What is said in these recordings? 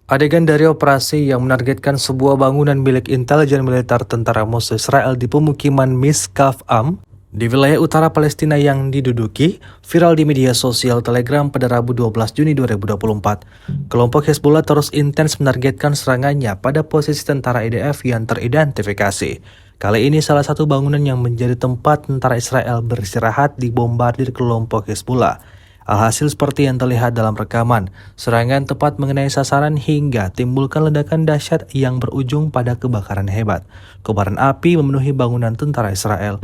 Adegan dari operasi yang menargetkan sebuah bangunan milik intelijen militer tentara musuh Israel di pemukiman Miskaf Am di wilayah utara Palestina yang diduduki viral di media sosial Telegram pada Rabu 12 Juni 2024. Kelompok Hezbollah terus intens menargetkan serangannya pada posisi tentara IDF yang teridentifikasi. Kali ini salah satu bangunan yang menjadi tempat tentara Israel beristirahat dibombardir kelompok Hezbollah. Alhasil seperti yang terlihat dalam rekaman, serangan tepat mengenai sasaran hingga timbulkan ledakan dahsyat yang berujung pada kebakaran hebat. Kobaran api memenuhi bangunan tentara Israel.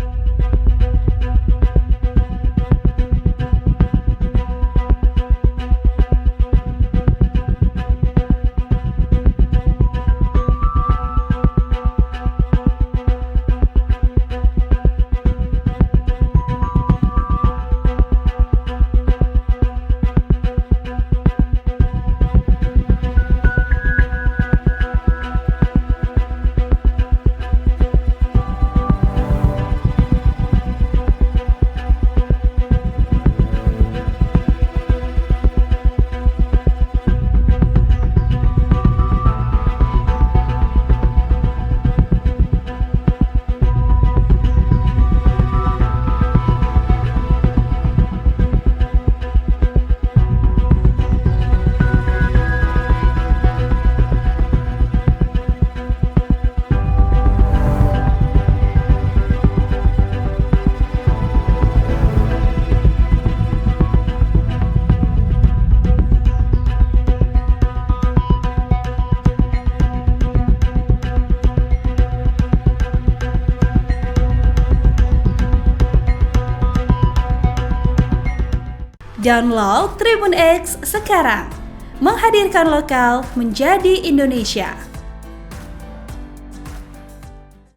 Download Tribun X sekarang, menghadirkan lokal menjadi Indonesia.